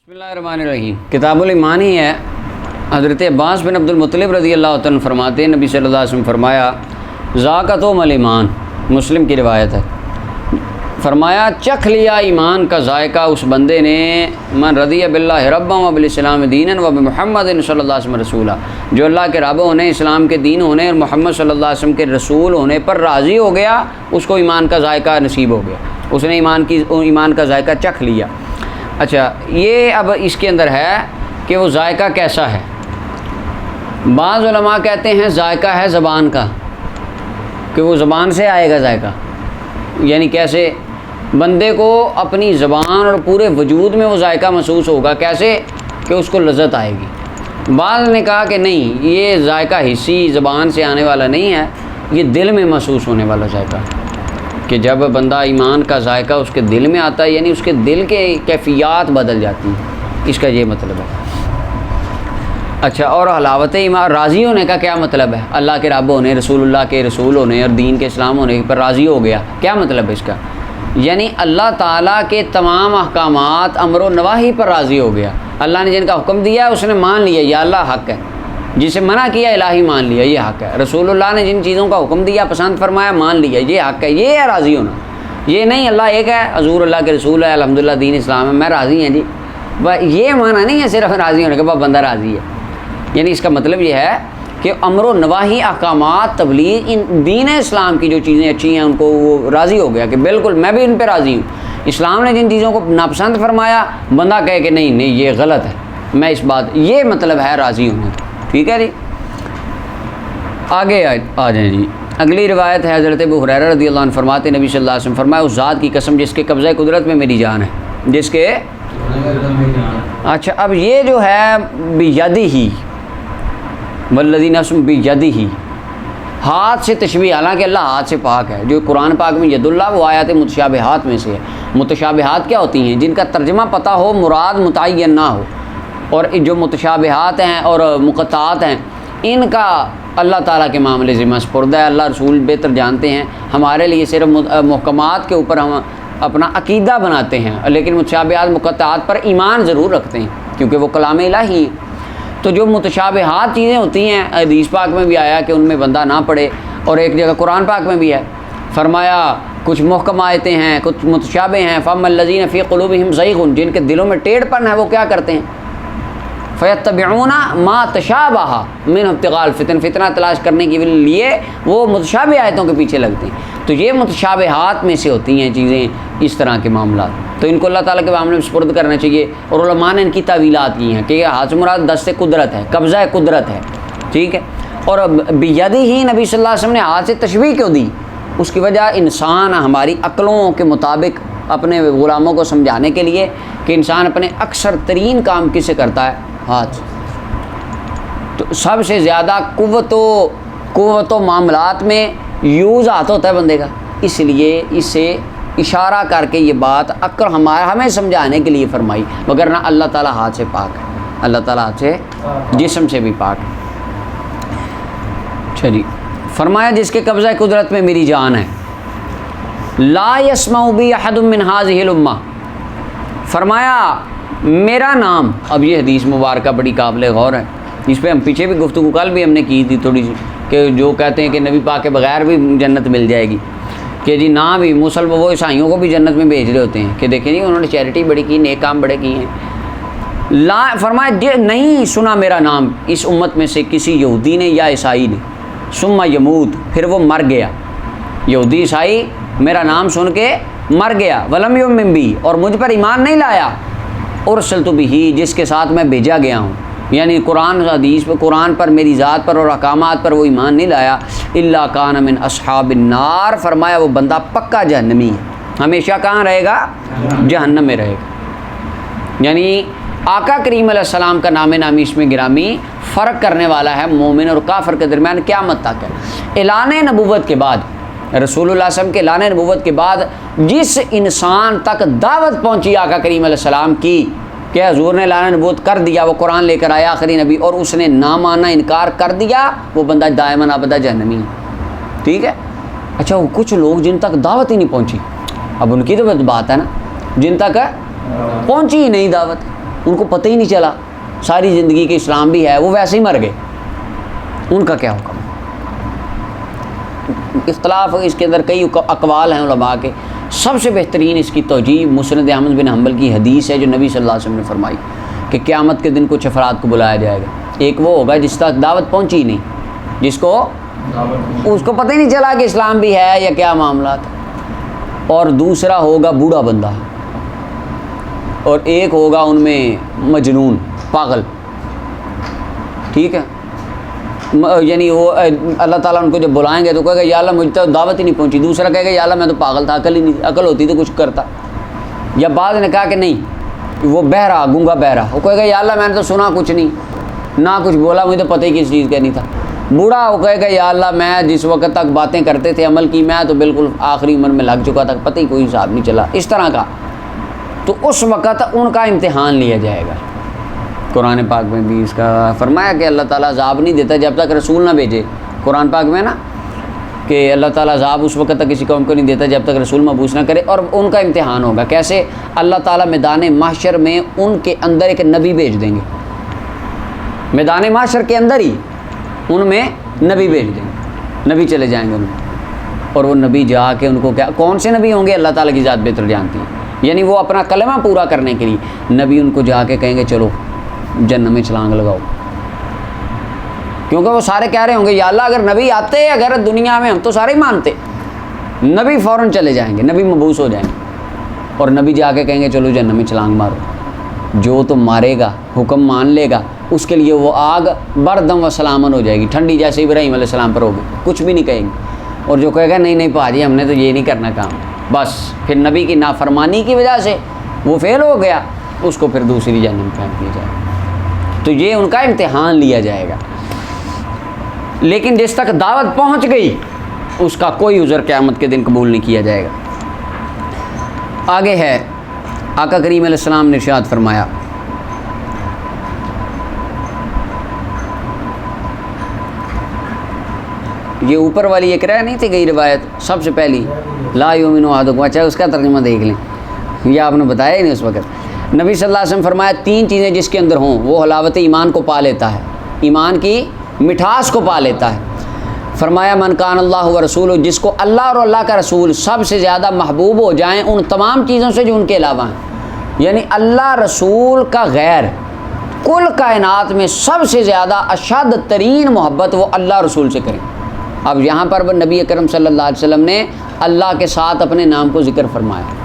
بسم اللہ الرحمن الرحیم۔ کتاب الایمان ہی ہے۔ حضرت عباس بن عبد المطلب رضی اللہ عنہ فرماتے ہیں، نبی صلی اللہ علیہ وسلم فرمایا ذاقتم الایمان، مسلم کی روایت ہے، فرمایا چکھ لیا ایمان کا ذائقہ اس بندے نے من رضی باللہ ربا و بالاسلام دینا و بمحمد صلی اللہ علیہ وسلم رسولہ، جو اللہ کے رب ہونے، اسلام کے دین ہونے اور محمد صلی اللہ علیہ وسلم کے رسول ہونے پر راضی ہو گیا، اس کو ایمان کا ذائقہ نصیب ہو گیا، اس نے ایمان کا ذائقہ چکھ لیا۔ اچھا، یہ اب اس کے اندر ہے کہ وہ ذائقہ کیسا ہے۔ بعض علماء کہتے ہیں ذائقہ ہے زبان کا، کہ وہ زبان سے آئے گا ذائقہ، یعنی کیسے بندے کو اپنی زبان اور پورے وجود میں وہ ذائقہ محسوس ہوگا، کیسے کہ اس کو لذت آئے گی۔ بعض نے کہا کہ نہیں، یہ ذائقہ حسی زبان سے آنے والا نہیں ہے، یہ دل میں محسوس ہونے والا ذائقہ ہے، کہ جب بندہ ایمان کا ذائقہ اس کے دل میں آتا ہے، یعنی اس کے دل کے کیفیات بدل جاتی ہیں، اس کا یہ مطلب ہے۔ اچھا، اور حلاوت ایمان، راضی ہونے کا کیا مطلب ہے؟ اللہ کے رب ہونے، رسول اللہ کے رسول ہونے اور دین کے اسلام ہونے پر راضی ہو گیا، کیا مطلب ہے اس کا؟ یعنی اللہ تعالیٰ کے تمام احکامات امر و نواہی پر راضی ہو گیا، اللہ نے جن کا حکم دیا ہے اس نے مان لیا، یا اللہ حق ہے، جسے منع کیا الہی مان لیا، یہ حق ہے، رسول اللہ نے جن چیزوں کا حکم دیا پسند فرمایا مان لیا، یہ حق ہے، یہ ہے راضی ہونا۔ یہ نہیں اللہ ایک ہے، حضور اللہ کے رسول ہے، الحمدللہ دین اسلام ہے، میں راضی ہیں جی، یہ معنی نہیں ہے صرف راضی ہونے کے بعد بندہ راضی ہے، یعنی اس کا مطلب یہ ہے کہ امر و نواہی احکامات تبلیغ ان دین اسلام کی جو چیزیں اچھی ہیں ان کو وہ راضی ہو گیا کہ بالکل میں بھی ان پہ راضی ہوں۔ اسلام نے جن چیزوں کو ناپسند فرمایا، بندہ کہے کہ نہیں یہ غلط ہے، میں اس بات، یہ مطلب ہے راضی ہونا۔ ٹھیک ہے جی، آگے آ جائیں جی۔ اگلی روایت ہے حضرت ابو ہریرہ رضی اللہ عنہ فرماتے، نبی صلی اللہ علیہ وسلم فرمایا اس ذات کی قسم جس کے قبضہ قدرت میں میری جان ہے، جس کے اچھا، اب یہ جو ہے بیدہ والذی نفس بیدہ، ہاتھ سے تشبیہ، حالانکہ اللہ ہاتھ سے پاک ہے، جو قرآن پاک میں ید اللہ وہ آیات متشابہات میں سے ہے۔ متشابہات کیا ہوتی ہیں؟ جن کا ترجمہ پتہ ہو، مراد متعین نہ ہو، اور جو متشابہات ہیں اور مقطعات ہیں ان کا اللہ تعالیٰ کے معاملے ذمہ سپرد ہے، اللہ رسول بہتر جانتے ہیں، ہمارے لیے صرف محکمات کے اوپر ہم اپنا عقیدہ بناتے ہیں، لیکن متشابہات مقطعات پر ایمان ضرور رکھتے ہیں کیونکہ وہ کلام الہی ہیں۔ تو جو متشابہات چیزیں ہوتی ہیں، حدیث پاک میں بھی آیا کہ ان میں بندہ نہ پڑھے، اور ایک جگہ قرآن پاک میں بھی ہے، فرمایا کچھ محکم آیتیں ہیں، کچھ متشابہ ہیں، فَأَمَّا الَّذِينَ فِي قُلُوبِهِمْ زَيْغٌ، جن کے دلوں میں ٹیڑھ پن ہے وہ کیا کرتے ہیں؟ فَيَتَّبِعُونَ مَا تَشَابَهَ مِنْهُ ابْتِغَاءَ الْفِتْنَةِ، فتنہ تلاش کرنے کے لیے وہ متشابہ آیتوں کے پیچھے لگتے ہیں۔ تو یہ متشابہات میں سے ہوتی ہیں چیزیں، اس طرح کے معاملات، تو ان کو اللہ تعالیٰ کے معاملے میں سپرد کرنا چاہیے، اور علماء نے ان کی تعویلات کی ہیں کہ یہ ہاتھ سے مراد دست قدرت ہے، قبضہ قدرت ہے، ٹھیک ہے۔ اور بیدہ ہی نبی صلی اللہ علیہ وسلم نے ہاتھ سے تشبیہ کیوں دی؟ اس کی وجہ انسان ہماری عقلوں کے مطابق اپنے غلاموں کو سمجھانے کے لیے کہ انسان اپنے اکثر ترین کام کس سے کرتا ہے؟ ہاتھ سے۔ تو سب سے زیادہ قوت و معاملات میں یوز ہاتھ ہوتا ہے بندے کا، اس لیے اسے اشارہ کر کے یہ بات عقل ہمیں سمجھانے کے لیے فرمائی، مگر نہ اللہ تعالیٰ ہاتھ سے پاک ہے، اللہ تعالیٰ ہاتھ سے جسم سے بھی پاک ہے۔ اچھا جی، فرمایا جس کے قبضہ قدرت میں میری جان ہے، لا یسمع بی احد من هذه الامہ، فرمایا میرا نام، اب یہ حدیث مبارکہ بڑی قابل غور ہے، اس پہ ہم پیچھے بھی گفتگو کل بھی ہم نے کی تھی تھوڑی سی، کہ جو کہتے ہیں کہ نبی پاک کے بغیر بھی جنت مل جائے گی، کہ جی نہ بھی مسلم وہ عیسائیوں کو بھی جنت میں بھیج رہے ہوتے ہیں کہ دیکھیں جی انہوں نے چیریٹی بڑی کی، نیک کام بڑے کیے ہیں، لا فرمایا نہیں سنا میرا نام اس امت میں سے کسی یہودی نے یا عیسائی نے، ثم یموت، پھر وہ مر گیا، یہودی عیسائی میرا نام سن کے مر گیا، ولم یؤمن بی، اور مجھ پر ایمان نہیں لایا، ارسلت بہ، جس کے ساتھ میں بھیجا گیا ہوں، یعنی قرآن حدیث پر، قرآن پر، میری ذات پر اور احکامات پر وہ ایمان نہیں لایا، الا کان من اصحاب النار، فرمایا وہ بندہ پکا جہنمی ہے، ہمیشہ کہاں رہے گا؟ جہنم میں رہے گا۔ یعنی آقا کریم علیہ السلام کا نام نامی اس میں گرامی فرق کرنے والا ہے مومن اور کافر کے درمیان قیامت تک ہے۔ اعلان نبوت کے بعد، رسول اللہ صلی اللہ علیہ وسلم کے اعلان نبوت کے بعد جس انسان تک دعوت پہنچی آقا کریم علیہ السلام کی کہ حضور نے اعلان نبوت کر دیا، وہ قرآن لے کر آیا آخری نبی، اور اس نے نہ مانا، انکار کر دیا، وہ بندہ دائماً ابدا جہنمی ہے، ٹھیک ہے۔ اچھا، وہ کچھ لوگ جن تک دعوت ہی نہیں پہنچی، اب ان کی تو بات ہے نا، جن تک پہنچی ہی نہیں دعوت، ان کو پتہ ہی نہیں چلا ساری زندگی کہ اسلام بھی ہے، وہ ویسے ہی مر گئے، ان کا کیا حکم ہے؟ اختلاف اس کے اندر کئی اقوال ہیں علماء کے، سب سے بہترین اس کی توجیہ مسند احمد بن حنبل کی حدیث ہے جو نبی صلی اللہ علیہ وسلم نے فرمائی کہ قیامت کے دن کچھ افراد کو بلایا جائے گا. ایک وہ ہوگا جس تک دعوت پہنچی ہی نہیں، جس کو اس کو پتہ ہی نہیں چلا کہ اسلام بھی ہے یا کیا معاملات، اور دوسرا ہوگا بوڑھا بندہ، اور ایک ہوگا ان میں مجنون پاگل. ٹھیک ہے، یعنی وہ اللہ تعالیٰ ان کو جب بلائیں گے تو کہے گا یا اللہ مجھ تک دعوت ہی نہیں پہنچی، دوسرا کہے گا یا اللہ میں تو پاگل تھا، عقل ہی نہیں، عقل ہوتی تو کچھ کرتا. یا بعض نے کہا کہ نہیں وہ بہرا گونگا بہرا، وہ کہے گا یا اللہ میں نے تو سنا کچھ نہیں، نہ کچھ بولا، مجھے تو پتہ ہی کس چیز کا نہیں تھا. بوڑھا وہ کہے گا یا اللہ میں جس وقت تک باتیں کرتے تھے عمل کی، میں تو بالکل آخری عمر میں لگ چکا تھا، پتہ ہی کوئی حساب نہیں چلا، اس طرح کا. تو اس وقت ان کا امتحان لیا جائے گا. قرآن پاک میں بھی اس کا فرمایا کہ اللہ تعالیٰ عذاب نہیں دیتا جب تک رسول نہ بھیجے. قرآن پاک میں نا کہ اللہ تعالیٰ عذاب اس وقت تک کسی قوم کو نہیں دیتا جب تک رسول مبعوث نہ کرے. اور ان کا امتحان ہوگا کیسے؟ اللہ تعالیٰ میدان محشر میں ان کے اندر ایک نبی بھیج دیں گے، میدان محشر کے اندر ہی ان میں نبی بھیج دیں گے، نبی چلے جائیں گے ان میں. اور وہ نبی جا کے ان کو کیا، کون سے نبی ہوں گے اللہ تعالیٰ کی ذات بہتر جانتی ہے، یعنی وہ اپنا کلمہ پورا کرنے کے لیے نبی ان کو جا کے کہیں گے چلو جنت میں چھلانگ لگاؤ. کیونکہ وہ سارے کہہ رہے ہوں گے یا اللہ اگر نبی آتے اگر دنیا میں ہم تو سارے ہی مانتے. نبی فوراً چلے جائیں گے، نبی مبعوث ہو جائیں گے، اور نبی جا کے کہیں گے چلو جنت میں چھلانگ مارو. جو تو مارے گا حکم مان لے گا اس کے لیے وہ آگ بردم و سلامن ہو جائے گی، ٹھنڈی جیسے ابراہیم علیہ السلام پر ہوگی، کچھ بھی نہیں کہیں گے. اور جو کہے گا نہیں نہیں پاجی ہم نے تو یہ نہیں کرنا کام، بس پھر نبی کی نافرمانی کی وجہ سے وہ فیل ہو گیا، اس کو پھر دوسری جہنم میں پھینک دیا جائے گا. تو یہ ان کا امتحان لیا جائے گا. لیکن جس تک دعوت پہنچ گئی اس کا کوئی عذر قیامت کے دن قبول نہیں کیا جائے گا. آگے ہے آقا کریم علیہ السلام نے ارشاد فرمایا یہ اوپر والی ایک رہ نہیں تھی گئی روایت سب سے پہلی لا یؤمن احدکم، اچھا اس کا ترجمہ دیکھ لیں، یہ آپ نے بتایا ہی نہیں اس وقت. نبی صلی اللہ علیہ وسلم فرمایا 3 چیزیں جس کے اندر ہوں وہ حلاوت ایمان کو پا لیتا ہے، ایمان کی مٹھاس کو پا لیتا ہے. فرمایا من کان اللہ و رسول، جس کو اللہ اور اللہ کا رسول سب سے زیادہ محبوب ہو جائیں ان تمام چیزوں سے جو ان کے علاوہ ہیں. یعنی اللہ رسول کا غیر کل کائنات میں سب سے زیادہ اشد ترین محبت وہ اللہ رسول سے کریں. اب یہاں پر نبی اکرم صلی اللہ علیہ وسلم نے اللہ کے ساتھ اپنے نام کو ذکر فرمایا.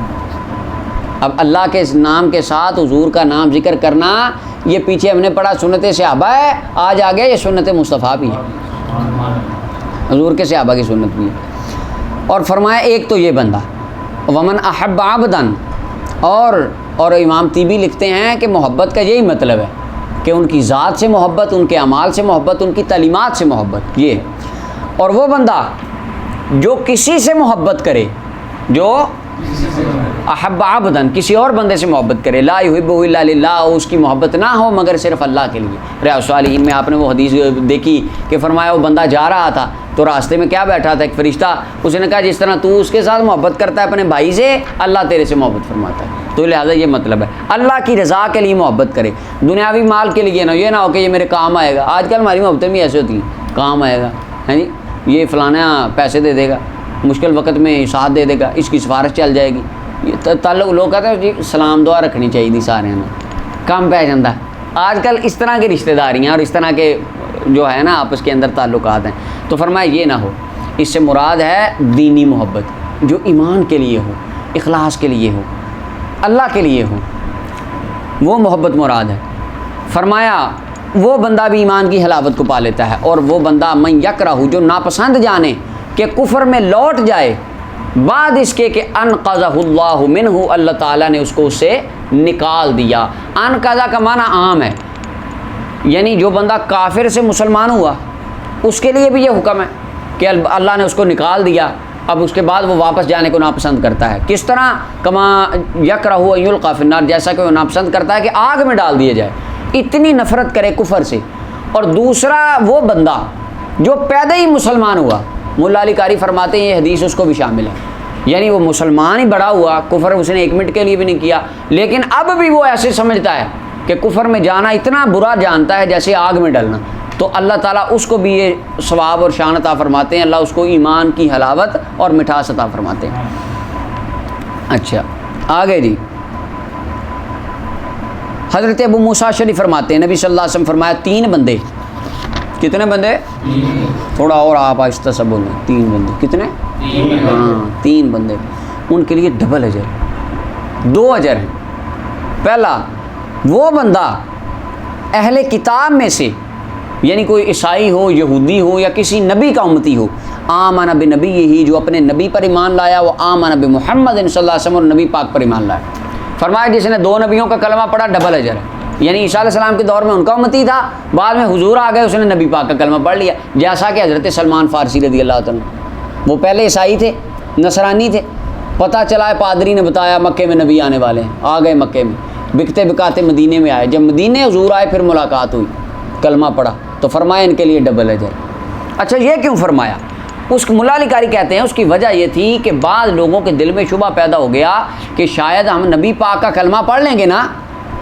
اب اللہ کے نام کے ساتھ حضور کا نام ذکر کرنا یہ پیچھے ہم نے پڑھا سنت صحابہ ہے، آج آ گیا یہ سنت مصطفیٰ بھی ہے، حضور کے صحابہ کی سنت بھی ہے. اور فرمایا ایک تو یہ بندہ ومن احب عبدن، اور امام طیبی لکھتے ہیں کہ محبت کا یہی مطلب ہے کہ ان کی ذات سے محبت، ان کے اعمال سے محبت، ان کی تعلیمات سے محبت یہ ہے. اور وہ بندہ جو کسی سے محبت کرے، جو احب عبدن کسی اور بندے سے محبت کرے، لا یحبہ الا للہ، اس کی محبت نہ ہو مگر صرف اللہ کے لیے. ریاض الصالحین میں آپ نے وہ حدیث دیکھی کہ فرمایا وہ بندہ جا رہا تھا تو راستے میں کیا بیٹھا تھا ایک فرشتہ، اس نے کہا جس طرح تو اس کے ساتھ محبت کرتا ہے اپنے بھائی سے، اللہ تیرے سے محبت فرماتا ہے. تو لہٰذا یہ مطلب ہے اللہ کی رضا کے لیے محبت کرے، دنیاوی مال کے لیے نہ، یہ نہ ہو کہ یہ میرے کام آئے گا. آج کل ہماری محبتیں بھی ایسے ہوتی ہیں، کام آئے گا، ہے جی یہ فلانا پیسے دے دے گا، مشکل وقت میں ساتھ دے دے گا، اس کی سفارش چل جائے گی. یہ تعلق لوگ کہتے ہیں جی سلام دعا رکھنی چاہیے تھی سارے نے، کم پہ جاتا ہے. آج کل اس طرح کی رشتہ داریاں اور اس طرح کے جو ہے نا آپس کے اندر تعلقات ہیں. تو فرمایا یہ نہ ہو، اس سے مراد ہے دینی محبت جو ایمان کے لیے ہو، اخلاص کے لیے ہو، اللہ کے لیے ہو، وہ محبت مراد ہے. فرمایا وہ بندہ بھی ایمان کی حلاوت کو پا لیتا ہے. اور وہ بندہ من یکرہ جو ناپسند جانے کہ کفر میں لوٹ جائے بعد اس کے کہ انقذہ اللہ منہ، اللہ تعالیٰ نے اس کو اس سے نکال دیا. انقذہ کا معنی عام ہے، یعنی جو بندہ کافر سے مسلمان ہوا اس کے لیے بھی یہ حکم ہے کہ اللہ نے اس کو نکال دیا، اب اس کے بعد وہ واپس جانے کو ناپسند کرتا ہے. کس طرح؟ کما یکرہ ان یلقی فی النار، جیسا کہ وہ ناپسند کرتا ہے کہ آگ میں ڈال دیا جائے، اتنی نفرت کرے کفر سے. اور دوسرا وہ بندہ جو پیدا ہی مسلمان ہوا، مولا علی قاری فرماتے ہیں یہ حدیث اس کو بھی شامل ہے، یعنی وہ مسلمان ہی بڑا ہوا، کفر اس نے 1 منٹ کے لیے بھی نہیں کیا، لیکن اب بھی وہ ایسے سمجھتا ہے کہ کفر میں جانا اتنا برا جانتا ہے جیسے آگ میں ڈلنا، تو اللہ تعالیٰ اس کو بھی یہ ثواب اور شان عطا فرماتے ہیں، اللہ اس کو ایمان کی حلاوت اور مٹھاس عطا فرماتے ہیں۔ اچھا آگے جی، حضرت ابو موسیٰ شریف فرماتے ہیں نبی صلی اللہ علیہ وسلم فرمایا 3 بندے، کتنے بندے؟ تھوڑا اور آپ آہستہ سا بولیں، 3 بندے، کتنے؟ ہاں 3 بندے، ان کے لیے ڈبل اجر، 2 اجر ہیں۔ پہلا وہ بندہ اہل کتاب میں سے، یعنی کوئی عیسائی ہو، یہودی ہو، یا کسی نبی کا امتی ہو، آمن بنبی ہی، جو اپنے نبی پر ایمان لایا، وہ آمن بمحمد صلی اللہ علیہ وسلم، اور نبی پاک پر ایمان لایا۔ فرمایا جس نے 2 نبیوں کا کلمہ پڑھا ڈبل اجر ہے، یعنی عیسیٰ علیہ السلام کے دور میں ان کا امتی تھا، بعد میں حضور آ گئے، اس نے نبی پاک کا کلمہ پڑھ لیا، جیسا کہ حضرت سلمان فارسی رضی اللہ عنہ، وہ پہلے عیسائی تھے، نصرانی تھے، پتہ چلا ہے پادری نے بتایا مکے میں نبی آنے والے ہیں، آ گئے مکے میں، بکتے بکاتے مدینے میں آئے، جب مدینے حضور آئے پھر ملاقات ہوئی، کلمہ پڑھا، تو فرمایا ان کے لیے ڈبل اجر۔ اچھا یہ کیوں فرمایا؟ اس ملا علی قاری کہتے ہیں اس کی وجہ یہ تھی کہ بعض لوگوں کے دل میں شبہ پیدا ہو گیا کہ شاید ہم نبی پاک کا کلمہ پڑھ لیں گے نا،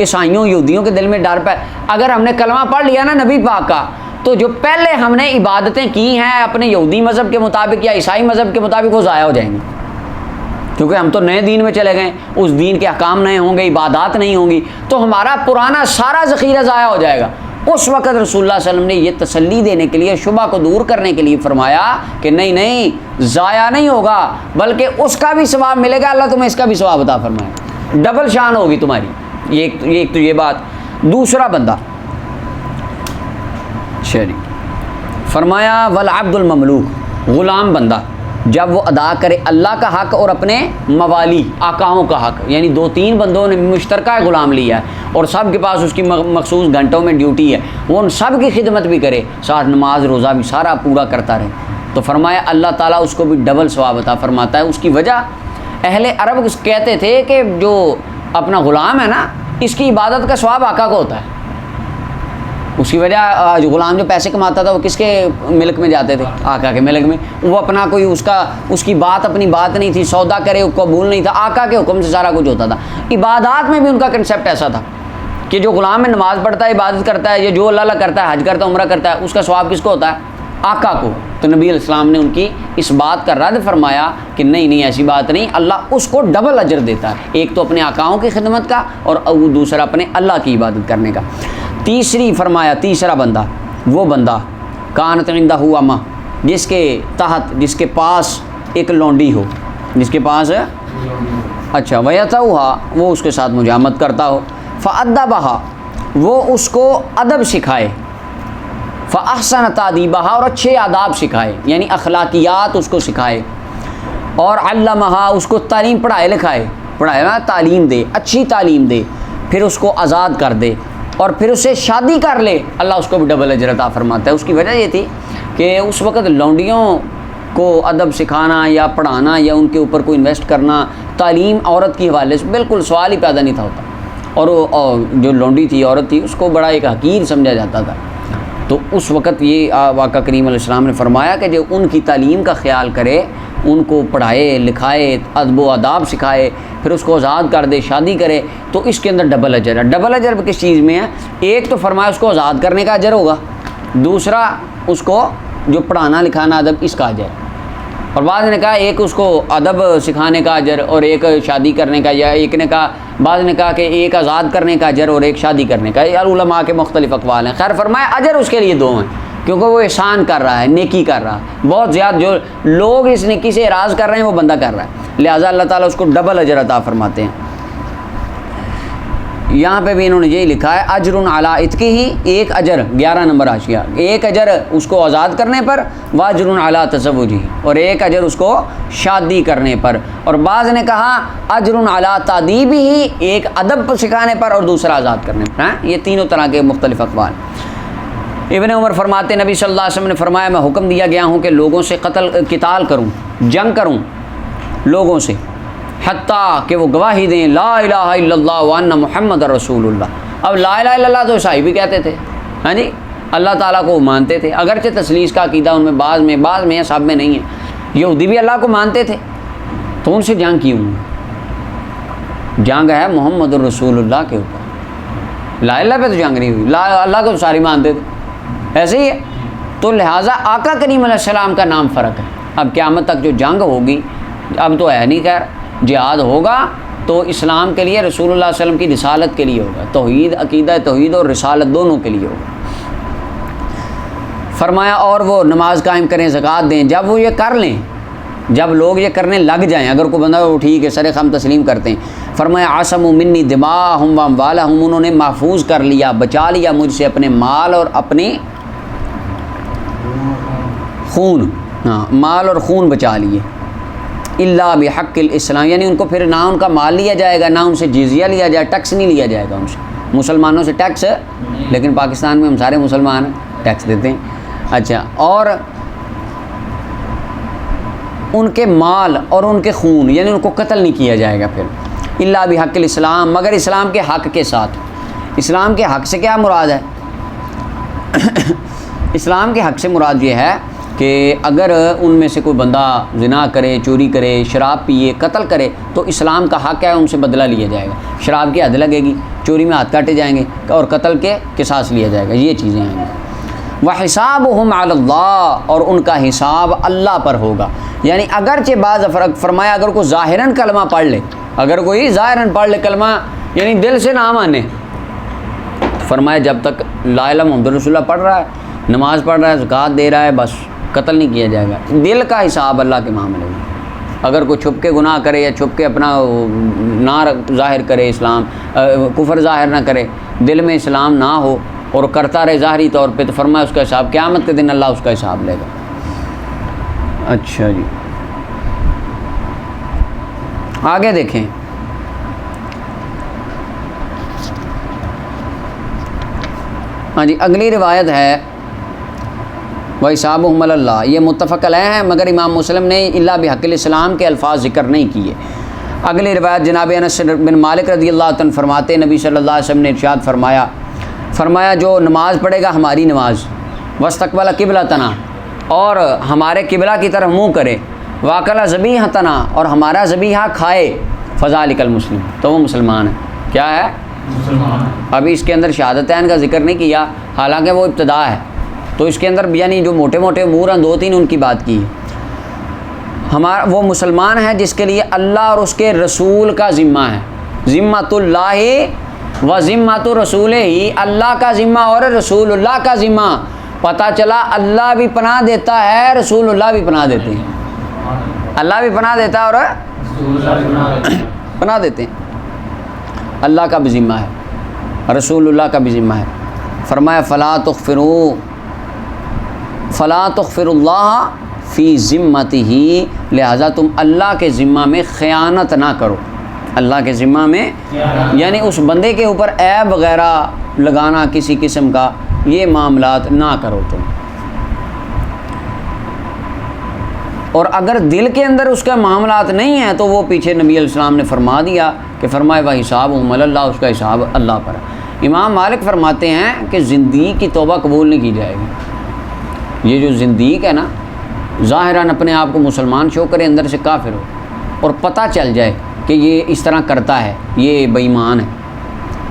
عیسائیوں یہودیوں کے دل میں ڈر پہ، اگر ہم نے کلمہ پڑھ لیا نا نبی پاک کا، تو جو پہلے ہم نے عبادتیں کی ہیں اپنے یہودی مذہب کے مطابق یا عیسائی مذہب کے مطابق، وہ ضائع ہو جائیں گی، کیونکہ ہم تو نئے دین میں چلے گئے، اس دین کے احکام نئے ہوں گے، عبادات نہیں ہوں گی، تو ہمارا پرانا سارا ذخیرہ ضائع ہو جائے گا۔ اس وقت رسول اللہ صلی اللہ علیہ وسلم نے یہ تسلی دینے کے لیے، شبہ کو دور کرنے کے لیے فرمایا کہ نہیں ضائع نہیں ہوگا، بلکہ اس کا بھی ثواب ملے گا، اللہ تمہیں اس کا بھی ثواب عطا فرمائے، ڈبل شان ہوگی تمہاری۔ ایک تو یہ بات۔ دوسرا بندہ شری فرمایا والعبد المملوک، غلام بندہ جب وہ ادا کرے اللہ کا حق اور اپنے موالی آقاؤں کا حق، یعنی 2-3 بندوں نے مشترکہ غلام لیا ہے اور سب کے پاس اس کی مخصوص گھنٹوں میں ڈیوٹی ہے، وہ ان سب کی خدمت بھی کرے، ساتھ نماز روزہ بھی سارا پورا کرتا رہے، تو فرمایا اللہ تعالیٰ اس کو بھی ڈبل ثواب عطا فرماتا ہے۔ اس کی وجہ اہل عرب کہتے تھے کہ جو اپنا غلام ہے نا، اس کی عبادت کا ثواب آقا کو ہوتا ہے، اس کی وجہ جو غلام جو پیسے کماتا تھا وہ کس کے ملک میں جاتے تھے؟ آقا کے ملک میں، وہ اپنا کوئی اس کی بات اپنی بات نہیں تھی، سودا کرے قبول نہیں تھا، آقا کے حکم سے سارا کچھ ہوتا تھا۔ عبادات میں بھی ان کا کنسیپٹ ایسا تھا کہ جو غلام میں نماز پڑھتا ہے، عبادت کرتا ہے، یا جو اللہ کرتا ہے، حج کرتا ہے، عمرہ کرتا ہے، اس کا ثواب کس کو ہوتا ہے؟ آقا کو۔ تو نبی علیہ السلام نے ان کی اس بات کا رد فرمایا کہ نہیں ایسی بات نہیں، اللہ اس کو ڈبل اجر دیتا ہے، ایک تو اپنے آقاؤں کی خدمت کا اور دوسرا اپنے اللہ کی عبادت کرنے کا۔ تیسری فرمایا تیسرا بندہ وہ بندہ کانت عندہ امہ، جس کے تحت، جس کے پاس ایک لونڈی ہو، جس کے پاس اچھا ویتوہا، وہ اس کے ساتھ مجامت کرتا ہو، فادبہا، وہ اس کو ادب سکھائے، فاحسن تادیبہا، اور اچھے آداب سکھائے، یعنی اخلاقیات اس کو سکھائے، اور علمہا، اس کو تعلیم پڑھائے لکھائے، پڑھائے نا تعلیم دے، اچھی تعلیم دے، پھر اس کو آزاد کر دے اور پھر اسے شادی کر لے، اللہ اس کو بھی ڈبل اجر عطا فرماتا ہے۔ اس کی وجہ یہ تھی کہ اس وقت لونڈیوں کو ادب سکھانا یا پڑھانا یا ان کے اوپر کوئی انویسٹ کرنا، تعلیم عورت کی حوالے سے بالکل سوال ہی پیدا نہیں تھا ہوتا، اور جو لونڈی تھی، عورت تھی، اس کو بڑا ایک حقیر سمجھا جاتا تھا۔ تو اس وقت یہ آقا کریم علیہ السلام نے فرمایا کہ جو ان کی تعلیم کا خیال کرے، ان کو پڑھائے لکھائے، ادب و آداب سکھائے، پھر اس کو آزاد کر دے، شادی کرے، تو اس کے اندر ڈبل اجر ہے۔ ڈبل اجر کس چیز میں ہے؟ ایک تو فرمایا اس کو آزاد کرنے کا اجر ہوگا، دوسرا اس کو جو پڑھانا لکھانا ادب اس کا اجر، اور بعض نے کہا ایک اس کو ادب سکھانے کا اجر اور ایک شادی کرنے کا، یا ایک نے کہا، بعض نے کہا کہ ایک آزاد کرنے کا اجر اور ایک شادی کرنے کا، یار علماء کے مختلف اقوال ہیں۔ خیر فرمایا اجر اس کے لیے 2 ہیں، کیونکہ وہ احسان کر رہا ہے، نیکی کر رہا ہے، بہت زیادہ جو لوگ اس نیکی سے اعراض کر رہے ہیں وہ بندہ کر رہا ہے، لہٰذا اللہ تعالیٰ اس کو ڈبل اجر عطا فرماتے ہیں۔ یہاں پہ بھی انہوں نے یہی لکھا ہے اجر علی عتقہ، ایک اجر 11 نمبر حاشیہ، ایک اجر اس کو آزاد کرنے پر، واجر علی تزوجہ، اور ایک اجر اس کو شادی کرنے پر، اور بعض نے کہا اجر علی تادیبہ، ایک ادب سکھانے پر اور دوسرا آزاد کرنے پر۔ یہ تینوں طرح کے مختلف اقوال۔ ابن عمر فرماتے نبی صلی اللہ علیہ وسلم نے فرمایا میں حکم دیا گیا ہوں کہ لوگوں سے قتال کروں، جنگ کروں لوگوں سے، حتیٰ کہ وہ گواہی دیں لا الہ الا اللہ وان محمد رسول اللہ۔ اب لا الہ الا اللہ تو عیسائی بھی کہتے تھے، ہاں جی، اللہ تعالیٰ کو مانتے تھے، اگرچہ تثلیث کا عقیدہ ان میں بعض میں ہے، سب میں نہیں ہے۔ یہودی بھی اللہ کو مانتے تھے، تو ان سے جنگ کیوں؟ جنگ ہے محمد رسول اللہ کے اوپر، لا الہ پہ تو جنگ نہیں ہوئی، لا اللہ کو ساری مانتے تھے، ایسے ہی ہے۔ تو لہٰذا آقا کریم علیہ السلام کا نام فرق ہے۔ اب قیامت تک جو جنگ ہوگی، اب تو ہے نہیں، خیر جہاد ہوگا تو اسلام کے لیے، رسول اللہ صلی اللہ علیہ وسلم کی رسالت کے لیے ہوگا، توحید، عقیدہ توحید اور رسالت دونوں کے لیے ہوگا۔ فرمایا اور وہ نماز قائم کریں، زکوٰۃ دیں۔ جب وہ یہ کر لیں، جب لوگ یہ کرنے لگ جائیں، اگر کوئی بندہ وہ ٹھیک ہے سر خم تسلیم کرتے ہیں، فرمایا عصموا منی دماءہم واموالہم، انہوں نے محفوظ کر لیا، بچا لیا مجھ سے اپنے مال اور اپنے خون، ہاں مال اور خون بچا لیے، الا بحق الاسلام، یعنی ان کو پھر نہ ان کا مال لیا جائے گا، نہ ان سے جزیہ لیا جائے، ٹیکس نہیں لیا جائے گا ان سے، مسلمانوں سے ٹیکس، لیکن پاکستان میں ہم سارے مسلمان ٹیکس دیتے ہیں۔ اچھا، اور ان کے مال اور ان کے خون، یعنی ان کو قتل نہیں کیا جائے گا پھر، الا بحق الاسلام، مگر اسلام کے حق کے ساتھ۔ اسلام کے حق سے کیا مراد ہے؟ اسلام کے حق سے مراد یہ ہے کہ اگر ان میں سے کوئی بندہ زنا کرے، چوری کرے، شراب پیے، قتل کرے، تو اسلام کا حق ہے ان سے بدلہ لیا جائے گا، شراب کی حد لگے گی، چوری میں ہاتھ کاٹے جائیں گے، اور قتل کے قصاص لیا جائے گا، یہ چیزیں آئیں گی۔ وَحِسَابُهُمْ عَلَى اللَّهِ، اور ان کا حساب اللہ پر ہوگا۔ یعنی اگرچہ بعض فرق فرمایا اگر کوئی ظاہراً کلمہ پڑھ لے، اگر کوئی ظاہراً پڑھ لے کلمہ، یعنی دل سے نہ مانے، فرمایا جب تک لا الہ محمد رسول اللہ پڑھ رہا ہے، نماز پڑھ رہا ہے، زکوٰۃ دے رہا ہے، بس قتل نہیں کیا جائے گا۔ دل کا حساب اللہ کے معاملے میں، اگر کوئی چھپ کے گناہ کرے یا چھپ کے اپنا نہ ظاہر کرے، اسلام کفر ظاہر نہ کرے، دل میں اسلام نہ ہو اور کرتا رہے ظاہری طور پہ، تو فرمایا اس کا حساب قیامت کے دن اللہ اس کا حساب لے گا۔ اچھا جی، آگے دیکھیں، ہاں جی، اگلی روایت ہے وَحِسَابُهُمْ عَلَى اللَّهِ، یہ متفق علیہ ہیں، مگر امام مسلم نے الا بحق الاسلام کے الفاظ ذکر نہیں کیے۔ اگلی روایت جناب انس بن مالک رضی اللہ عنہ فرماتے ہیں، نبی صلی اللہ علیہ وسلم نے ارشاد فرمایا جو نماز پڑھے گا ہماری نماز، وَاسْتَقْبَلَ قِبْلَتَنَا، اور ہمارے قبلہ کی طرف منہ کرے، وَأَكَلَ ذَبِيحَتَنَا، اور ہمارا ذبیحہ کھائے، فَذَلِكَ الْمُسْلِمُ، تو وہ مسلمان ہے۔ کیا ہے؟ مسلمان۔ ابھی اس کے اندر شہادتین کا ذکر نہیں کیا، حالانکہ وہ ابتدا ہے، تو اس کے اندر یعنی جو موٹے موٹے امور ہیں، دو تین ان کی بات کی۔ ہمارا وہ مسلمان ہے جس کے لیے اللہ اور اس کے رسول کا ذمہ ہے، ذمۃ اللہ و ذمۃ رسول ہی، اللہ کا ذمہ اور رسول اللہ کا ذمہ۔ پتہ چلا اللہ بھی پناہ دیتا ہے، رسول اللہ بھی پناہ دیتے ہیں، اللہ بھی پناہ دیتا ہے اور پناہ دیتے ہیں، اللہ کا بھی ذمہ ہے، رسول اللہ کا بھی ذمہ ہے۔ فرمایا فلا تغفر اللہ فی ذمتہ، لہذا تم اللہ کے ذمہ میں خیانت نہ کرو، اللہ کے ذمہ میں یعنی اس بندے کے اوپر عیب وغیرہ لگانا کسی قسم کا، یہ معاملات نہ کرو تم۔ اور اگر دل کے اندر اس کا معاملات نہیں ہیں تو وہ پیچھے نبی علیہ السلام نے فرما دیا کہ فرمائے وَحِسَابُهُمْ عَلَى اللَّهِ، اس کا حساب اللہ پر ہے۔ امام مالک فرماتے ہیں کہ زندیق کی توبہ قبول نہیں کی جائے گی۔ یہ جو زندیق ہے نا، ظاہراً اپنے آپ کو مسلمان شو کرے، اندر سے کافر ہو، اور پتہ چل جائے کہ یہ اس طرح کرتا ہے، یہ بے ایمان ہے،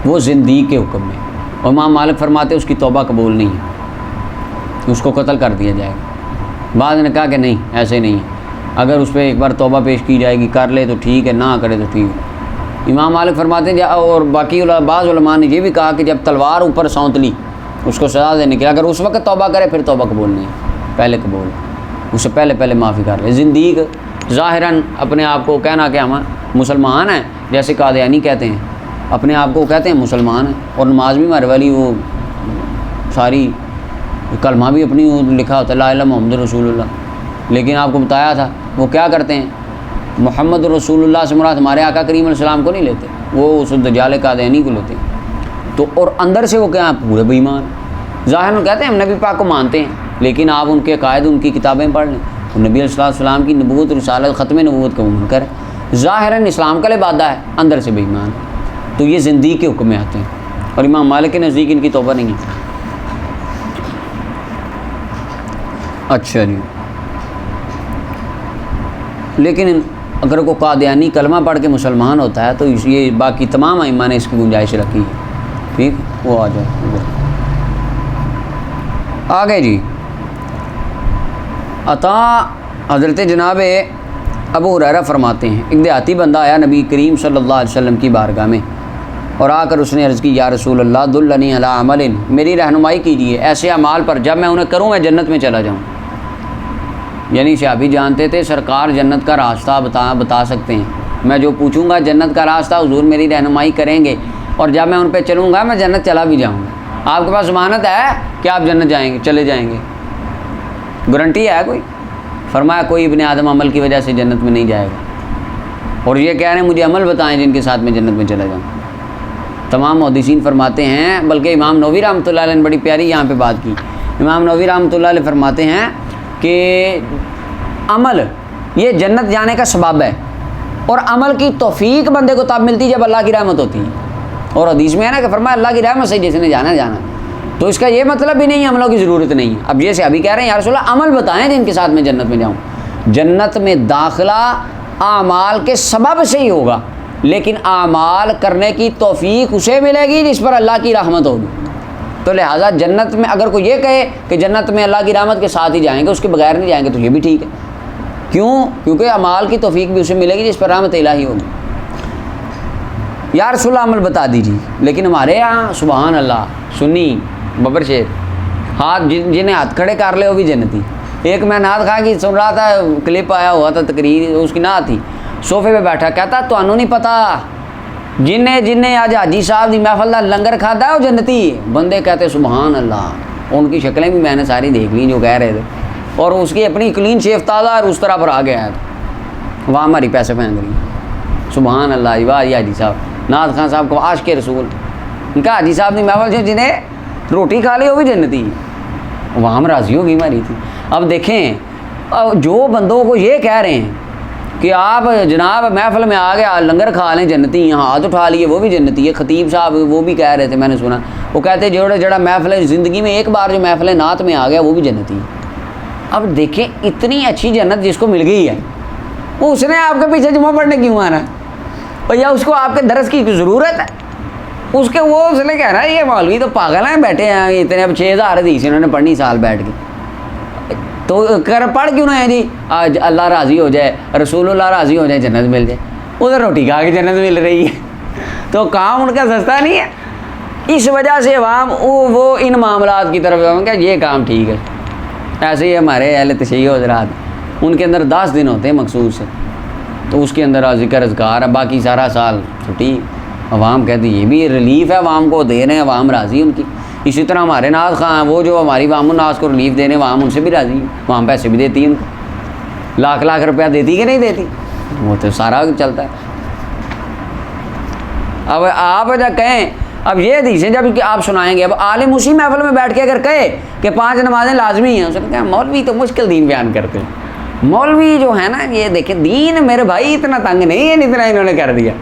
وہ زندیق کے حکم میں، اور امام مالک فرماتے اس کی توبہ قبول نہیں ہے، اس کو قتل کر دیا جائے گا۔ بعض نے کہا کہ نہیں، ایسے نہیں ہے، اگر اس پہ ایک بار توبہ پیش کی جائے گی، کر لے تو ٹھیک ہے، نہ کرے تو ٹھیک ہے۔ امام مالک فرماتے ہیں، اور باقی بعض علماء نے یہ بھی کہا کہ جب تلوار اوپر سونت لی اس کو سزا دینے کے، اگر اس وقت توبہ کرے پھر توبہ قبول نہیں ہے، پہلے قبول ہے، اس سے پہلے معافی کر لے۔ زندیق ظاہراً اپنے آپ کو کہنا کہ ہم مسلمان ہیں، جیسے قادیانی کہتے ہیں، اپنے آپ کو کہتے ہیں مسلمان ہیں، اور نماز بھی ہمارے والی وہ ساری کلمہ بھی اپنی لکھا ہوتا ہے لا الہ محمد رسول اللہ، لیکن آپ کو بتایا تھا وہ کیا کرتے ہیں، محمد رسول اللہ سے مراد ہمارے آقا کریم علیہ السلام کو نہیں لیتے، وہ اس دجال قادیانی کو لیتے ہیں۔ تو اور اندر سے وہ کیا پورے بے ایمان، ظاہر کہتے ہیں ہم نبی پاک کو مانتے ہیں، لیکن آپ ان کے عقائد، ان کی کتابیں پڑھ لیں، نبی علیہ السلام کی نبوت، رسالت، ختم نبوت کا منکر ہے، ظاہراً اسلام کا لبادہ ہے، اندر سے بے ایمان، تو یہ زندیق کے حکم میں آتے ہیں، اور امام مالک کے نزدیک ان کی توبہ نہیں ہے۔ اچھا جی، لیکن اگر کوئی قادیانی کلمہ پڑھ کے مسلمان ہوتا ہے تو یہ باقی تمام ائمہ نے اس کی گنجائش رکھی ہے ٹھیک وہ آ جائے آگے جی. عطا حضرت جناب ابو ہریرہ فرماتے ہیں ایک دیہاتی بندہ آیا نبی کریم صلی اللہ علیہ وسلم کی بارگاہ میں اور آ کر اس نے عرض کی یا رسول اللہ دلنی علی عمل، میری رہنمائی کیجیے ایسے اعمال پر جب میں انہیں کروں میں جنت میں چلا جاؤں. یعنی صحابی جانتے تھے سرکار جنت کا راستہ بتا سکتے ہیں، میں جو پوچھوں گا جنت کا راستہ حضور میری رہنمائی کریں گے اور جب میں ان پہ چلوں گا میں جنت چلا بھی جاؤں گا. آپ کے پاس ضمانت ہے کہ آپ جنت جائیں گے، چلے جائیں گے؟ گارنٹی ہے کوئی؟ فرمایا کوئی ابن آدم عمل کی وجہ سے جنت میں نہیں جائے گا، اور یہ کہہ رہے ہیں مجھے عمل بتائیں جن کے ساتھ میں جنت میں چلا جاؤں. تمام محدثین فرماتے ہیں، بلکہ امام نووی رحمۃ اللہ علیہ نے بڑی پیاری یہاں پہ بات کی. امام نووی رحمۃ اللہ علیہ فرماتے ہیں کہ عمل یہ جنت جانے کا سبب ہے، اور عمل کی توفیق بندے کو تب ملتی ہے جب اللہ کی رحمت ہوتی ہے. اور حدیث میں ہے نا کہ فرمایا اللہ کی رحمت سے جس نے جانا جانا، تو اس کا یہ مطلب بھی نہیں ہے عملوں کی ضرورت نہیں ہے. اب یہ سے ابھی کہہ رہے ہیں یا رسول اللہ عمل بتائیں جن کے ساتھ میں جنت میں جاؤں. جنت میں داخلہ اعمال کے سبب سے ہی ہوگا، لیکن اعمال کرنے کی توفیق اسے ملے گی جس پر اللہ کی رحمت ہوگی. تو لہٰذا جنت میں اگر کوئی یہ کہے کہ جنت میں اللہ کی رحمت کے ساتھ ہی جائیں گے، اس کے بغیر نہیں جائیں گے، تو یہ بھی ٹھیک ہے. کیوں؟ کیونکہ اعمال کی توفیق بھی اسے ملے گی جس پر رحمت الہی ہوگی. یا رسول اللہ عمل بتا دیجیے. لیکن ہمارے یہاں سبحان اللہ سنی ببر شیر ہاتھ جنہیں ہاتھ کھڑے کر لے وہ بھی جنتی. ایک میں نعت خواں کی سن رہا تھا، کلپ آیا ہوا تھا تقریر، اس کی نعت تھی، صوفے پہ بیٹھا کہتا تمہیں نہیں پتا جنہیں آج حاجی صاحب دی محفل دا لنگر کھادا ہے وہ جنتی. بندے کہتے سبحان اللہ، ان کی شکلیں بھی میں نے ساری دیکھ لی جو کہہ رہے تھے، اور اس کی اپنی کلین شیف تازہ اور اس طرح پر آ گیا ہے، وہاں ہماری پیسے پھینک رہی. سبحان اللہ جی، واہ حاجی صاحب نعت خان صاحب کو عاشق رسول، ان کا حاجی صاحب دی محفل سے جنہیں روٹی کھا لی وہ بھی جنتی، وہاں ہم راضی ہوگی ہماری تھی. اب دیکھیں جو بندوں کو یہ کہہ رہے ہیں کہ آپ جناب محفل میں آ گیا لنگر کھا لیں جنتی، یہاں ہاتھ اٹھا لیے وہ بھی جنتی ہے. خطیب صاحب وہ بھی کہہ رہے تھے، میں نے سنا، وہ کہتے جڑا محفل ہے زندگی میں ایک بار جو محفل نعت میں آ گیا وہ بھی جنتی ہے. اب دیکھیں اتنی اچھی جنت جس کو مل گئی ہے، وہ اس نے آپ کے پیچھے جمعہ پڑھنے کیوں آنا ہے؟ اور یا اس کو آپ کے درس کی ضرورت ہے؟ اس نے کہہ رہا ہے یہ مولوی تو پاگل ہیں بیٹھے ہیں اتنے، اب 6000 حدیث انہوں نے پڑھنی سال بیٹھ کے، تو پڑھ کیوں نہ ہے جی آج اللہ راضی ہو جائے، رسول اللہ راضی ہو جائے، جنت مل جائے. ادھر روٹی کھا کے جنت مل رہی ہے، تو کام ان کا سستا نہیں ہے. اس وجہ سے عوام وہ ان معاملات کی طرف کہ یہ کام ٹھیک ہے. ایسے ہی ہمارے اہل تشیع حضرات، ان کے اندر 10 دن ہوتے ہیں مخصوص سے، تو اس کے اندر ذکر اذکار ہے، باقی سارا سال چھٹی. عوام کہتی یہ بھی ریلیف ہے، عوام کو دے رہے ہیں، عوام راضی ان کی. اسی طرح ہمارے ناز خواہ وہ جو ہماری عوام الناس کو ریلیف دے رہے ہیں، عوام ان سے بھی راضی ہے، عوام پیسے بھی دیتی ہے ان کو، لاکھ روپیہ دیتی کہ نہیں دیتی، وہ تو سارا چلتا ہے. اب آپ جب کہیں، اب یہ حدیثیں جب آپ سنائیں گے، اب عالم اسی محفل میں بیٹھ کے اگر کہے کہ 5 نمازیں لازمی ہیں، اس نے کہا مولوی تو مشکل دین بیان کرتے ہیں. مولوی جو ہے نا یہ دیکھیں دین میرے بھائی اتنا تنگ نہیں ہے جتنا انہوں نے کر دیا.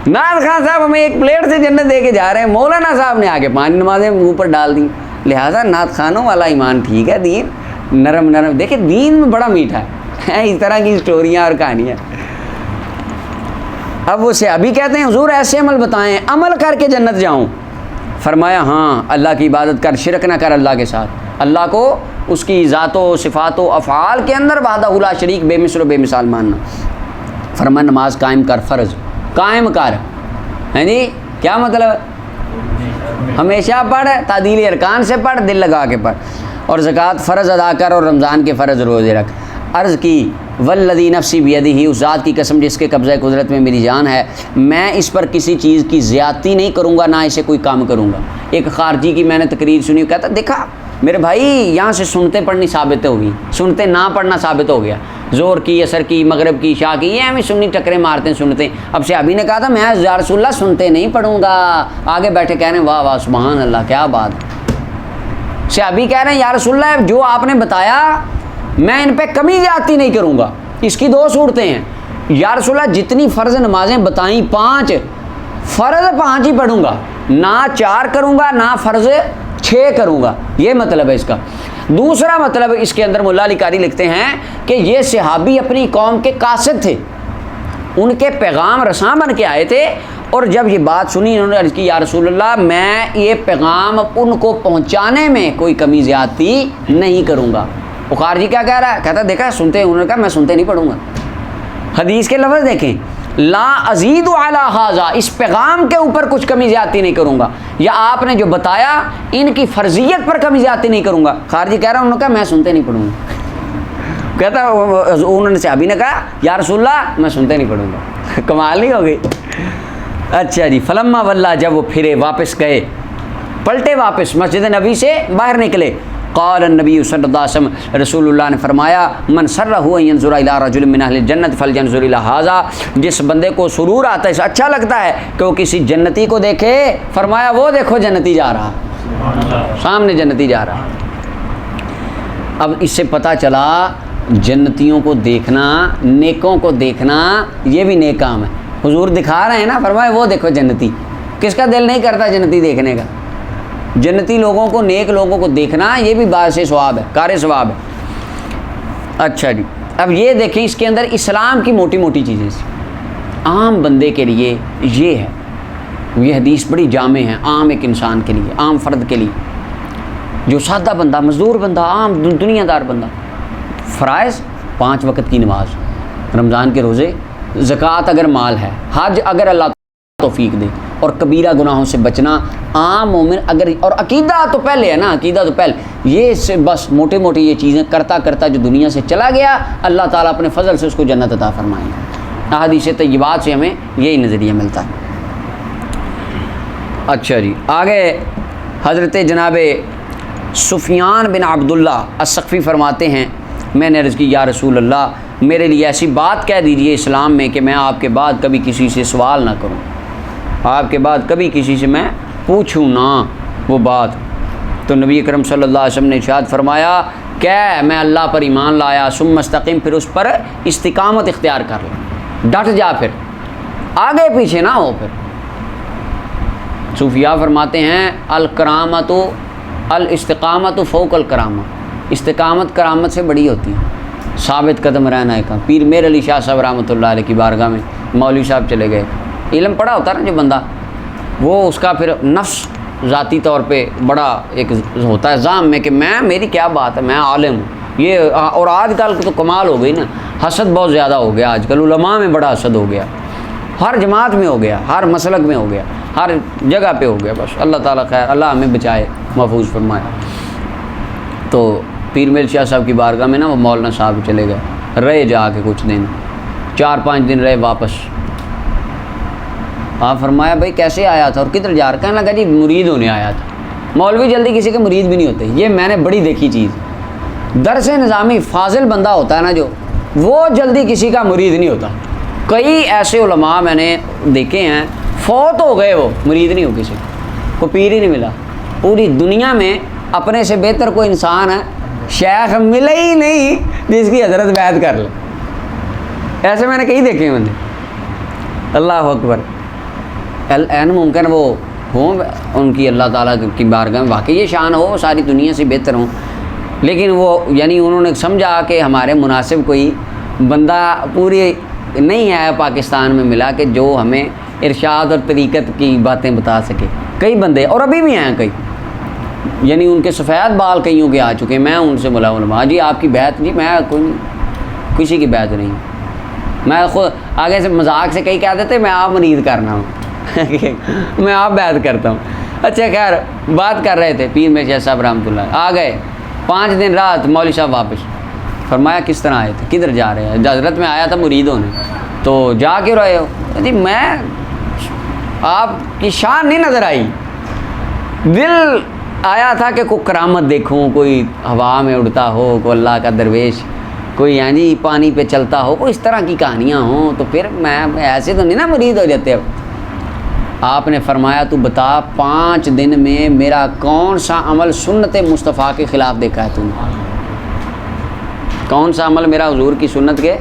نعت خان صاحب ہمیں ایک پلیٹ سے جنت دے کے جا رہے ہیں، مولانا صاحب نے آگے 5 نمازیں منہ پر ڈال دی. لہٰذا نعت خانوں والا ایمان ٹھیک ہے، دین نرم دیکھیں دین میں بڑا میٹھا ہے. اس طرح کی اسٹوریاں اور کہانیاں. اب وہ صحابی کہتے ہیں حضور ایسے عمل بتائیں عمل کر کے جنت جاؤں. فرمایا ہاں اللہ کی عبادت کر، شرک نہ کر اللہ کے ساتھ، اللہ کو اس کی ذات و صفات و افعال کے اندر وحدہ لا شریک بے مثل و بے مثال ماننا. فرمایا نماز قائم کر، فرض قائم کر، ہیں جی کیا مطلب؟ ہمیشہ پڑھ، تعدیل ارکان سے پڑھ، دل لگا کے پڑھ، اور زکوٰۃ فرض ادا کر، اور رمضان کے فرض روزے رکھ. عرض کی والذی نفسی بیدہ، اس ذات کی قسم جس کے قبضہ قدرت میں میری جان ہے، میں اس پر کسی چیز کی زیادتی نہیں کروں گا، نہ اسے کوئی کام کروں گا. ایک خارجی کی میں نے تقریر سنی، کہتا دیکھا میرے بھائی یہاں سے سنتے پڑھنی ثابت ہوگی، سنتے نہ پڑھنا ثابت ہو گیا. زور کی، اثر کی، مغرب کی، عشاء کی، یہ ہمیں سنی ٹکرے مارتے ہیں سنتے. اب صحابی نے کہا تھا میں یا رسول اللہ سنتے نہیں پڑھوں گا. آگے بیٹھے کہہ رہے ہیں واہ واہ سبحان اللہ کیا بات. صحابی کہہ رہے ہیں یا رسول اللہ جو آپ نے بتایا میں ان پہ کمی زیادتی نہیں کروں گا. اس کی 2 صورتیں ہیں. یا رسول اللہ جتنی فرض نمازیں بتائیں 5، فرض 5 ہی پڑھوں گا، نہ 4 کروں گا، نہ فرض 6 کروں گا. یہ مطلب ہے اس کا. دوسرا مطلب اس کے اندر مولا علی قاری لکھتے ہیں کہ یہ صحابی اپنی قوم کے قاصد تھے، ان کے پیغام رساں بن کے آئے تھے، اور جب یہ بات سنی انہوں نے عرض کی یا رسول اللہ میں یہ پیغام ان کو پہنچانے میں کوئی کمی زیادتی نہیں کروں گا۔ بخار جی کیا کہہ رہا ہے؟ کہتا دیکھا سنتے ہیں، انہوں نے کہا میں سنتے نہیں پڑھوں گا۔ حدیث کے لفظ دیکھیں، لا ازید علی ھذا، اس پیغام کے اوپر کچھ کمی زیادتی نہیں کروں گا، یا آپ نے جو بتایا ان کی فرضیت پر کمی زیادتی نہیں کروں گا۔ خارجی کہہ رہا ہے، انہوں نے کہا میں سنتے نہیں پڑھوں گا۔ کہتا انہوں نے صحابی نے کہا یا رسول اللہ میں سنتے نہیں پڑھوں گا۔ کمال نہیں ہو گئی؟ اچھا جی، فلما واللہ، جب وہ پھرے واپس گئے، پلٹے واپس مسجد نبی سے باہر نکلے، قال النبی صلی اللہ علیہ وسلم، رسول اللہ نے فرمایا من سرہ ان ینظر الی رجل من اہل الجنت فلینظر الی ھذا، جس بندے کو سرور آتا ہے، اچھا لگتا ہے کہ وہ کسی جنتی کو دیکھے، فرمایا وہ دیکھو جنتی جا رہا، سامنے جنتی جا رہا۔ اب اس سے پتہ چلا جنتیوں کو دیکھنا، نیکوں کو دیکھنا یہ بھی نیک کام ہے۔ حضور دکھا رہے ہیں نا، فرمایا وہ دیکھو جنتی۔ کس کا دل نہیں کرتا جنتی دیکھنے کا؟ جنتی لوگوں کو، نیک لوگوں کو دیکھنا یہ بھی باعث ثواب ہے، کار ثواب ہے۔ اچھا جی، اب یہ دیکھیں اس کے اندر اسلام کی موٹی موٹی چیزیں عام بندے کے لیے یہ ہے، یہ حدیث بڑی جامع ہے عام ایک انسان کے لیے، عام فرد کے لیے، جو سادہ بندہ، مزدور بندہ، عام دنیا دار بندہ۔ فرائض 5 وقت کی نماز، رمضان کے روزے، زکوٰۃ اگر مال ہے، حج اگر اللہ توفیق دے، اور کبیرہ گناہوں سے بچنا عام مومن اگر، اور عقیدہ تو پہلے ہے نا، عقیدہ تو پہلے، یہ سے بس موٹے موٹے یہ چیزیں کرتا کرتا جو دنیا سے چلا گیا، اللہ تعالیٰ اپنے فضل سے اس کو جنت عطا فرمائیں گے۔ احادیث طیبات سے ہمیں یہی نظریہ ملتا ہے۔ اچھا جی، آگے حضرت جناب سفیان بن عبداللہ الثقفی فرماتے ہیں میں نے عرض کی یا رسول اللہ میرے لیے ایسی بات کہہ دیجئے اسلام میں کہ میں آپ کے بعد کبھی کسی سے سوال نہ کروں، آپ کے بعد کبھی کسی سے میں پوچھوں نہ وہ بات۔ تو نبی اکرم صلی اللہ علیہ وسلم نے ارشاد فرمایا کہ میں اللہ پر ایمان لایا، ثم استقم، پھر اس پر استقامت اختیار کر لے، ڈٹ جا، پھر آگے پیچھے نہ ہو۔ پھر صوفیاء فرماتے ہیں الکرامت الاستقامت فوق الکرامہ، استقامت کرامت سے بڑی ہوتی ہے، ثابت قدم رہنا ہے۔ پیر میر علی شاہ صاحب رحمۃ اللہ علیہ کی بارگاہ میں مولوی صاحب چلے گئے، علم پڑھا ہوتا ہے نا جو بندہ، وہ اس کا پھر نفس ذاتی طور پہ بڑا ایک ہوتا ہے ذام میں کہ میری کیا بات ہے، میں عالم ہوں یہ۔ اور آج کل تو کمال ہو گئی نا، حسد بہت زیادہ ہو گیا، آج کل علماء میں بڑا حسد ہو گیا، ہر جماعت میں ہو گیا، ہر مسلک میں ہو گیا، ہر جگہ پہ ہو گیا۔ بس اللہ تعالیٰ خیر، اللہ ہمیں بچائے، محفوظ فرمائے۔ تو پیر میر شاہ صاحب کی بارگاہ میں نا وہ مولانا صاحب چلے گئے، رہے جا کے کچھ دن، 4-5 دن رہے، واپس آپ فرمایا بھائی کیسے آیا تھا اور کدھر جا رہا؟ کہنے لگا جی مرید ہونے آیا تھا۔ مولوی جلدی کسی کے مرید بھی نہیں ہوتے، یہ میں نے بڑی دیکھی چیز۔ درس نظامی فاضل بندہ ہوتا ہے نا جو، وہ جلدی کسی کا مرید نہیں ہوتا۔ کئی ایسے علماء میں نے دیکھے ہیں فوت ہو گئے، وہ مرید نہیں ہو کسی کو پیر ہی نہیں ملا۔ پوری دنیا میں اپنے سے بہتر کوئی انسان ہے شیخ ملے ہی نہیں جس کی حضرت بیعت کر لے، ایسے میں نے کئی دیکھے ہیں بندے۔ اللہ اکبر، این ممکن وہ ہوں ان کی اللہ تعالیٰ کی بارگاہ میں واقعی یہ شان ہو، ساری دنیا سے بہتر ہوں، لیکن وہ یعنی انہوں نے سمجھا کہ ہمارے مناسب کوئی بندہ پوری نہیں ہے پاکستان میں ملا کہ جو ہمیں ارشاد اور طریقت کی باتیں بتا سکے۔ کئی بندے اور ابھی بھی ہیں کئی، یعنی ان کے سفید بال کئیوں کے آ چکے ہیں، میں ان سے ملا علماء جی آپ کی بیعت، جی میں کوئی نہیں، کسی کی بیعت نہیں، میں خود آگے سے مذاق سے کئی کہہ دیتے میں آپ مرید کرنا ہوں میں آپ بیعت کرتا ہوں۔ اچھا خیر، بات کر رہے تھے پیر میر شاہ صاحب رحمۃ اللہ، آ گئے 5 دن رات، مولوی صاحب واپس۔ فرمایا کس طرح آئے تھے، کدھر جا رہے ہیں؟ حضرت میں آیا تھا مرید ہونے۔ تو جا کیوں رہے ہو؟ جی میں آپ کی شان نہیں نظر آئی، دل آیا تھا کہ کوئی کرامت دیکھوں، کوئی ہوا میں اڑتا ہو، کوئی اللہ کا درویش، کوئی یعنی پانی پہ چلتا ہو، کوئی اس طرح کی کہانیاں ہوں، تو پھر میں ایسے تو نہیں نا مرید ہو جاتے۔ اب آپ نے فرمایا تو بتا 5 دن میں میرا کون سا عمل سنت مصطفیٰ کے خلاف دیکھا ہے تو نے؟ کون سا عمل میرا حضور کی سنت کے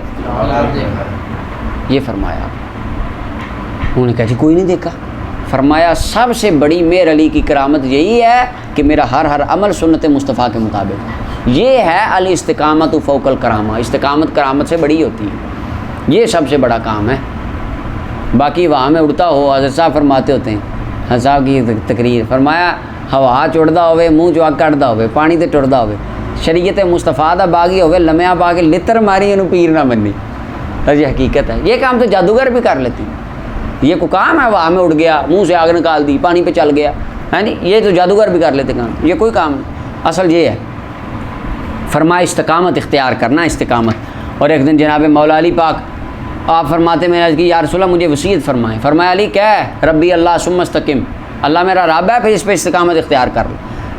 یہ فرمایا؟ انہوں نے کہا جی کوئی نہیں دیکھا۔ فرمایا سب سے بڑی میر علی کی کرامت یہی ہے کہ میرا ہر عمل سنت مصطفیٰ کے مطابق، یہ ہے الاستقامت فوق الکرامہ، استقامت کرامت سے بڑی ہوتی ہے، یہ سب سے بڑا کام ہے۔ باقی وہاں میں اڑتا ہو. حضرت صاحب فرماتے ہوتے ہیں, حضرت صاحب کی تقریر, فرمایا ہوا چڑھتا ہوئے, منہ چو اگ کٹتا ہوئے, پانی تے ٹرتا ہوئے, شریعت مصطفیٰ دا باغی ہوئے, لمحہ پا کے لتر ماری انہوں پیر نہ بننی. یہ حقیقت ہے. یہ کام تو جادوگر بھی کر لیتے ہیں. یہ کوئی کام ہے ہوا میں اڑ گیا, منہ سے آگ نکال دی, پانی پہ چل گیا, ہے نہیں, یہ تو جادوگر بھی کر لیتے کام. یہ کوئی کام نہیں. اصل یہ ہے فرمایا استقامت اختیار کرنا, استقامت. اور ایک دن جناب مولا علی پاک آپ فرماتے میں عرض کی یا رسول اللہ مجھے وصیت فرمائیں. فرمایا علی کیا ہے؟ ربی اللہ ثم استقم, اللہ میرا رب ہے پھر اس پہ استقامت اختیار کر لو.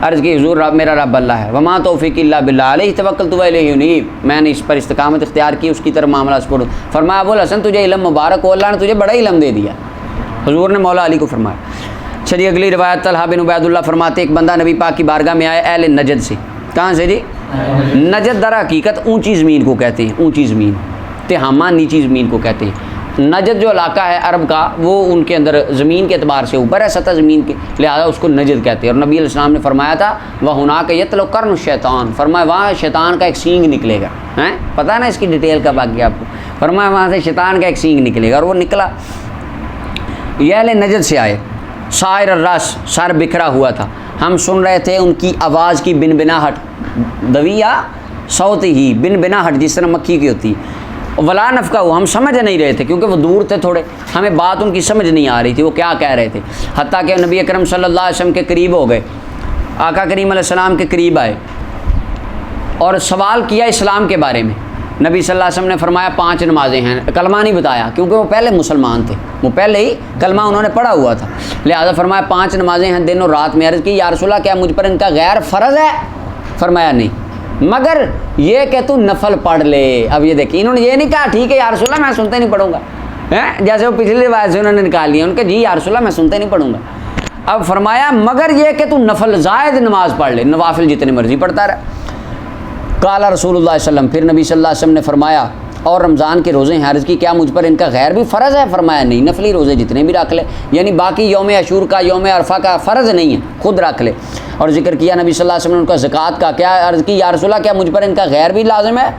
عرض کی حضور رب میرا رب اللہ ہے, وما توفیق الا باللہ علیہ توکلت و الیہ انیب, میں نے اس پر استقامت اختیار کی, اس کی طرف معاملہ سپرد. فرمایا ابو الحسن تجھے علم مبارک ہو, اللہ نے تجھے بڑا علم دے دیا. حضور نے مولا علی کو فرمایا. چلیے اگلی روایت طلحہ بن عبید اللہ فرماتے ایک بندہ نبی پاک کی بارگاہ میں آیا اہل نجد سے. کہاں سے جی؟ نجد در حقیقت اونچی زمین کو کہتے ہیں, اونچی زمین, تہامہ نیچی زمین کو کہتے ہیں. نجد جو علاقہ ہے عرب کا وہ ان کے اندر زمین کے اعتبار سے اوپر ہے سطح زمین کے, لہذا اس کو نجد کہتے ہیں. اور نبی علیہ السلام نے فرمایا تھا وَهُنَاكَ يَطْلُعُ قَرْنُ الشَّيْطَانِ, فرمایا وہاں شیطان کا ایک سینگ نکلے گا. ہیں پتہ نا اس کی ڈیٹیل کا باقی آپ کو. فرمایا وہاں سے شیطان کا ایک سینگ نکلے گا, اور وہ نکلا. یہ اہل نجد سے آئے. سائر الراس, سر بکھرا ہوا تھا. ہم سن رہے تھے ان کی آواز کی بن بناہٹ, دویہ صوت ہی بن بناہٹ جس طرح مکھی کی ہوتی ہے. ولا نفقہ ہو, ہم سمجھ نہیں رہے تھے کیونکہ وہ دور تھے تھوڑے, ہمیں بات ان کی سمجھ نہیں آ رہی تھی وہ کیا کہہ رہے تھے. حتیٰ کہ نبی اکرم صلی اللہ علیہ وسلم کے قریب ہو گئے, آقا کریم علیہ السلام کے قریب آئے اور سوال کیا اسلام کے بارے میں. نبی صلی اللہ علیہ وسلم نے فرمایا 5 نمازیں ہیں. کلمہ نہیں بتایا کیونکہ وہ پہلے مسلمان تھے, وہ پہلے ہی کلمہ انہوں نے پڑھا ہوا تھا, لہٰذا فرمایا 5 نمازیں ہیں دن اور رات میں. عرض کی یا رسول اللہ کیا مجھ پر ان کا غیر فرض ہے؟ فرمایا نہیں, مگر یہ کہ تو نفل پڑھ لے. اب یہ دیکھیں انہوں نے یہ نہیں کہا ٹھیک ہے یا رسول اللہ میں سنتے نہیں پڑھوں گا, جیسے وہ پچھلی روایت سے انہوں نے نکال لیا, ان کے جی یا رسول اللہ میں سنتے نہیں پڑھوں گا. اب فرمایا مگر یہ کہ تو نفل زائد نماز پڑھ لے, نوافل جتنے مرضی پڑھتا رہا. قال رسول اللہ صلی اللہ علیہ وسلم, پھر نبی صلی اللہ علیہ وسلم نے فرمایا اور رمضان کے روزے ہیں. عرض کی کیا مجھ پر ان کا غیر بھی فرض ہے؟ فرمایا نہیں, نفلی روزے جتنے بھی رکھ لے, یعنی باقی یوم عاشور کا یوم عرفہ کا فرض نہیں ہے, خود رکھ لے. اور ذکر کیا نبی صلی اللہ علیہ وسلم نے ان کا زکوٰۃ کا. کیا عرض کی یا رسول اللہ کیا مجھ پر ان کا غیر بھی لازم ہے؟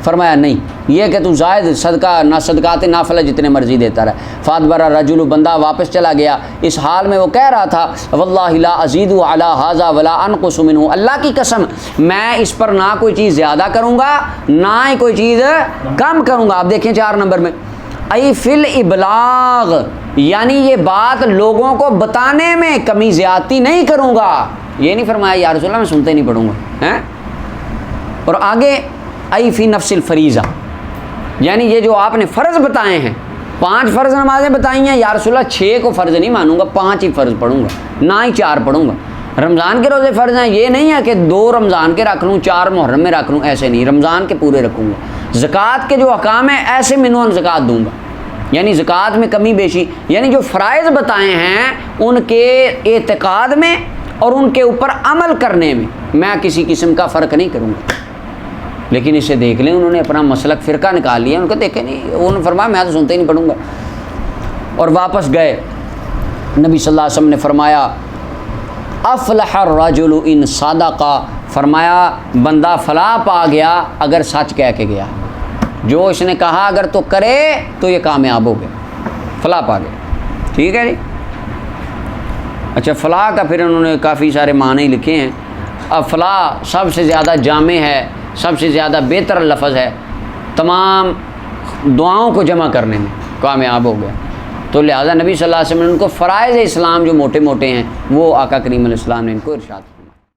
فرمایا نہیں, یہ کہ تو زائد صدقہ نہ صدقات نافلہ جتنے مرضی دیتا رہا. فادبر الرجل, بندہ واپس چلا گیا, اس حال میں وہ کہہ رہا تھا واللہ لا ازید علی ھذا ولا انقص منہ, اللہ کی قسم میں اس پر نہ کوئی چیز زیادہ کروں گا نہ ہی کوئی چیز کم کروں گا. آپ دیکھیں 4 نمبر میں ای فی الابلاغ, یعنی یہ بات لوگوں کو بتانے میں کمی زیادتی نہیں کروں گا. یہ نہیں فرمایا یا رسول اللہ میں سنتے نہیں پڑھوں گا. اور آگے ای فی نفس الفریضہ, یعنی یہ جو آپ نے فرض بتائے ہیں, 5 فرض نمازیں بتائی ہیں, یا رسول اللہ 6 کو فرض نہیں مانوں گا, 5 ہی فرض پڑھوں گا, نہ ہی 4 پڑھوں گا. رمضان کے روزے فرض ہیں, یہ نہیں ہے کہ 2 رمضان کے رکھ لوں 4 محرم میں رکھ لوں, ایسے نہیں, رمضان کے پورے رکھوں گا. زکوٰۃ کے جو احکام ہیں ایسے منون زکوٰۃ دوں گا, یعنی زکوٰۃ میں کمی بیشی, یعنی جو فرائض بتائے ہیں ان کے اعتقاد میں اور ان کے اوپر عمل کرنے میں میں کسی قسم کا فرق نہیں کروں گا. لیکن اسے دیکھ لیں, انہوں نے اپنا مسلک فرقہ نکال لیا, ان کو دیکھیں نہیں, انہوں نے فرمایا میں تو سنتے ہی نہیں پڑھوں گا. اور واپس گئے. نبی صلی اللہ علیہ وسلم نے فرمایا افلح الرجل ان صدق, فرمایا بندہ فلاح پا گیا اگر سچ کہہ کے گیا. جو اس نے کہا اگر تو کرے تو یہ کامیاب ہو گیا, فلاح پا گیا. ٹھیک ہے جی. اچھا, فلاح کا پھر انہوں نے کافی سارے معنی لکھے ہیں. اب فلاح سب سے زیادہ جامع ہے, سب سے زیادہ بہتر لفظ ہے, تمام دعاؤں کو جمع کرنے میں کامیاب ہو گیا. تو لہٰذا نبی صلی اللہ علیہ وسلم نے ان کو فرائض اسلام جو موٹے موٹے ہیں وہ آقا کریم علیہ السلام نے ان کو ارشاد